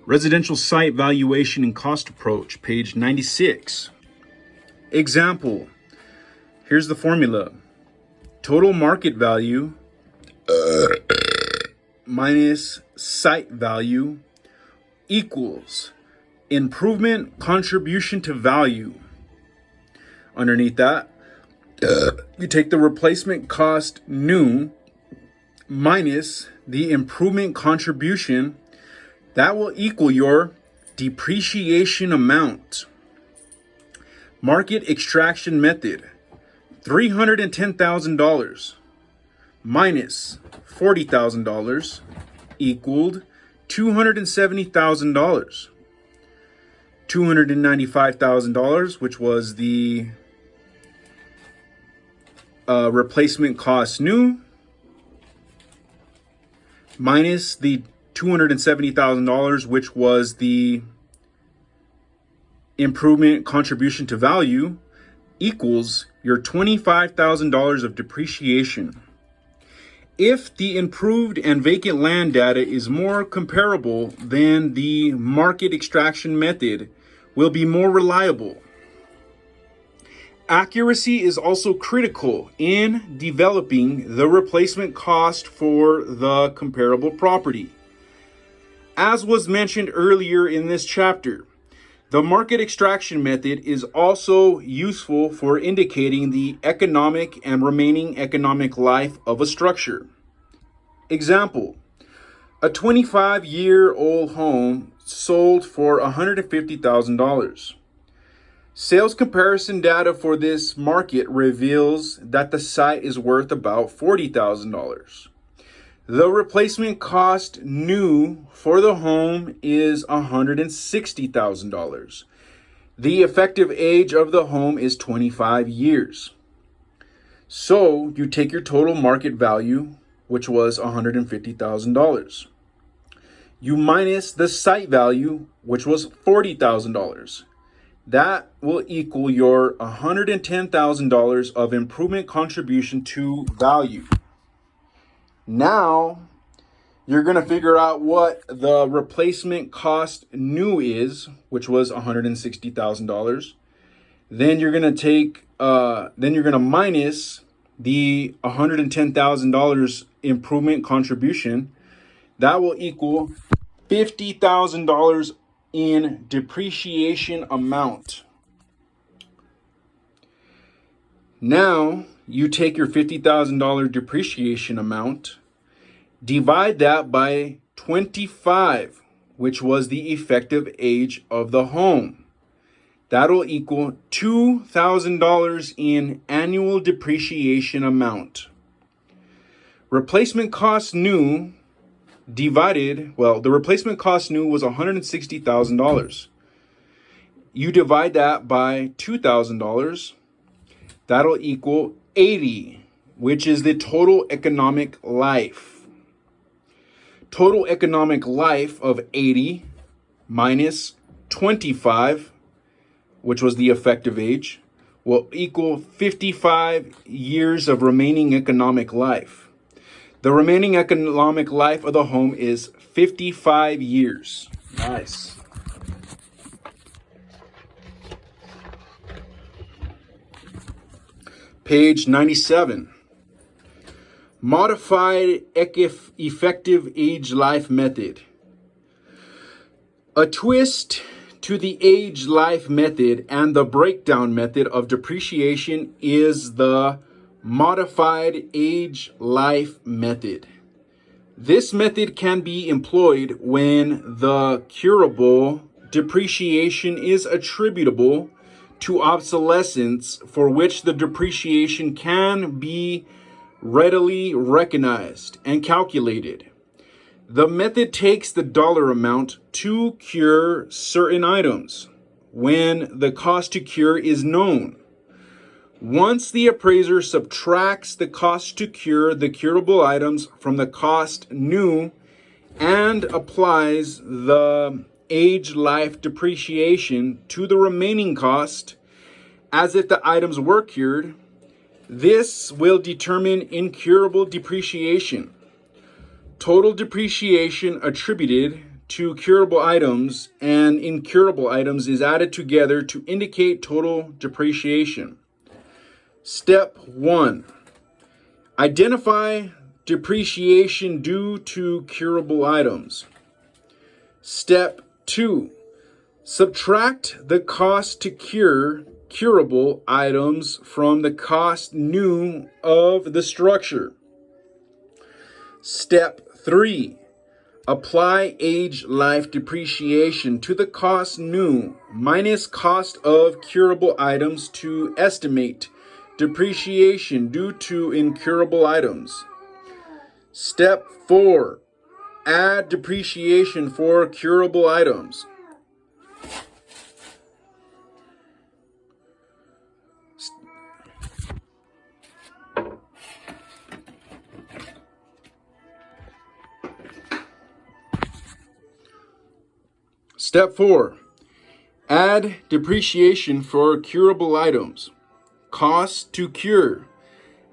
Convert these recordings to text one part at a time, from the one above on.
Residential site valuation and cost approach, page 96. Example, here's the formula. Total market value minus site value equals improvement contribution to value. Underneath that, you take the replacement cost new minus the improvement contribution. That will equal your depreciation amount. Market extraction method, $310,000 minus $40,000 equaled $270,000. $295,000, which was the replacement cost new, minus the $270,000, which was the improvement contribution to value, equals your $25,000 of depreciation. If the improved and vacant land data is more comparable, then the market extraction method will be more reliable. Accuracy is also critical in developing the replacement cost for the comparable property. As was mentioned earlier in this chapter, the market extraction method is also useful for indicating the economic and remaining economic life of a structure. Example, a 25-year-old home sold for $150,000. Sales comparison data for this market reveals that the site is worth about $40,000. The replacement cost new for the home is $160,000. The effective age of the home is 25 years. So you take your total market value, which was $150,000. You minus the site value, which was $40,000. That will equal your $110,000 of improvement contribution to value. Now, you're going to figure out what the replacement cost new is, which was $160,000. Then you're going to minus the $110,000 improvement contribution. That will equal $50,000 in depreciation amount. Now, you take your $50,000 depreciation amount, divide that by 25, which was the effective age of the home. That'll equal $2,000 in annual depreciation amount. Replacement cost new divided, the replacement cost new was $160,000. You divide that by $2,000. That'll equal 80, which is the total economic life. Total economic life of 80 minus 25, which was the effective age, will equal 55 years of remaining economic life. The remaining economic life of the home is 55 years. Nice. Page 97. Modified effective age life method. A twist to the age life method and the breakdown method of depreciation is the modified age life method. This method can be employed when the curable depreciation is attributable to obsolescence, for which the depreciation can be readily recognized and calculated. The method takes the dollar amount to cure certain items when the cost to cure is known. Once the appraiser subtracts the cost to cure the curable items from the cost new and applies the age life depreciation to the remaining cost as if the items were cured, this will determine incurable depreciation. Total depreciation attributed to curable items and incurable items is added together to indicate total depreciation. Step 1. Identify depreciation due to curable items. Step 2. Subtract the cost to cure curable items from the cost new of the structure. Step 3. Apply age life depreciation to the cost new minus cost of curable items to estimate depreciation due to incurable items. Step 4. Add depreciation for curable items. Step 4. Add depreciation for curable items, costs to cure,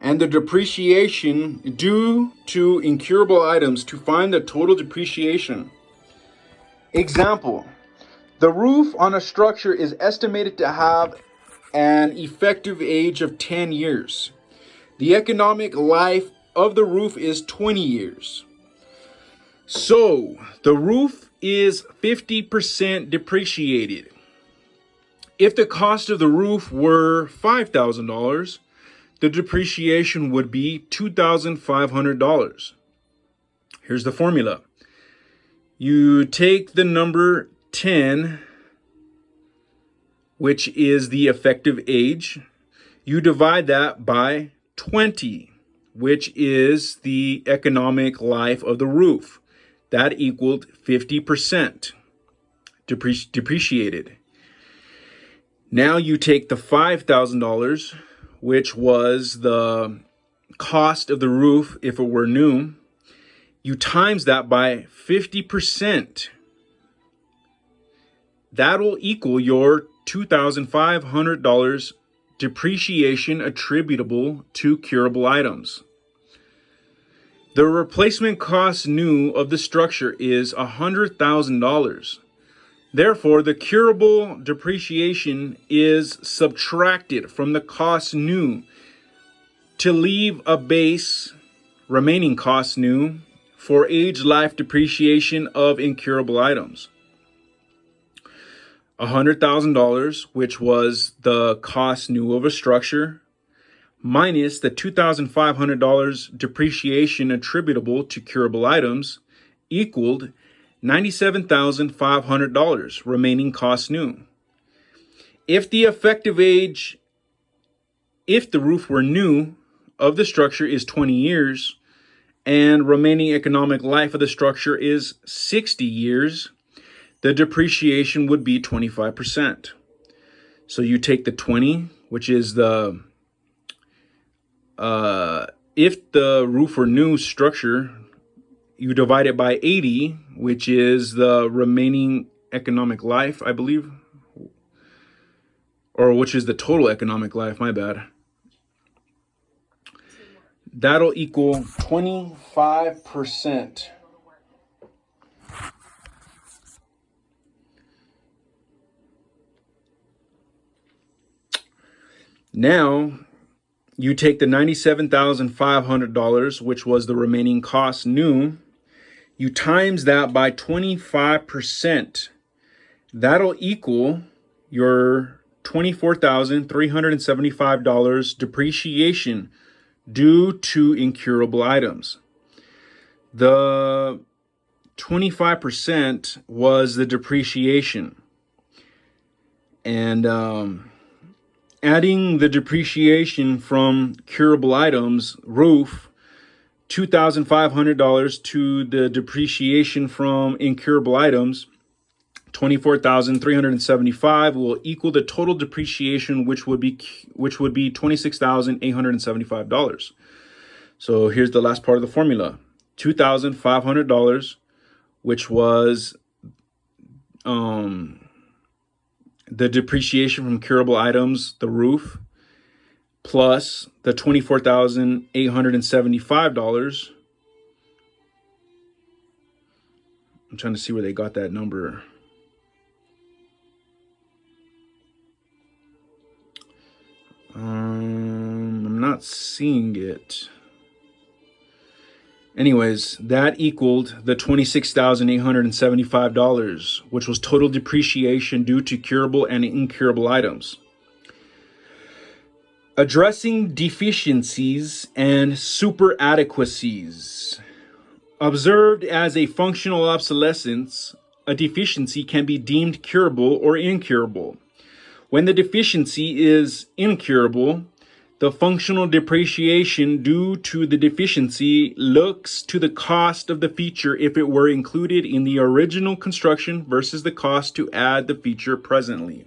and the depreciation due to incurable items to find the total depreciation. Example: the roof on a structure is estimated to have an effective age of 10 years. The economic life of the roof is 20 years. So the roof is 50% depreciated. If the cost of the roof were $5,000, the depreciation would be $2,500. Here's the formula. You take the number 10, which is the effective age. You divide that by 20, which is the economic life of the roof. That equaled 50% depreciated. Now you take the $5,000, which was the cost of the roof if it were new. You times that by 50%. That'll equal your $2,500 depreciation attributable to curable items. The replacement cost new of the structure is $100,000. Therefore, the curable depreciation is subtracted from the cost new to leave a base remaining cost new for age life depreciation of incurable items. $100,000, which was the cost new of a structure, minus the $2,500 depreciation attributable to curable items, equaled $97,500 remaining cost new. If the effective age, if the roof were new, of the structure is 20 years and remaining economic life of the structure is 60 years, the depreciation would be 25%. So you take the 20, which is the if the roof were new structure, you divide it by 80, which is the remaining economic life, I believe, or which is the total economic life, my bad. That'll equal 25%. Now, you take the $97,500, which was the remaining cost new, you times that by 25%. That'll equal your $24,375 depreciation due to incurable items. The 25% was the depreciation. And adding the depreciation from curable items, roof, $2,500 to the depreciation from incurable items, $24,375 will equal the total depreciation, which would be $26,875. So here's the last part of the formula: $2,500, which was the depreciation from curable items, the roof, plus the $24,875 I'm trying to see where they got that number. I'm not seeing it. Anyways, that equaled the $26,875, which was total depreciation due to curable and incurable items. Addressing deficiencies and super adequacies. Observed as a functional obsolescence, a deficiency can be deemed curable or incurable. When the deficiency is incurable, the functional depreciation due to the deficiency looks to the cost of the feature if it were included in the original construction versus the cost to add the feature presently.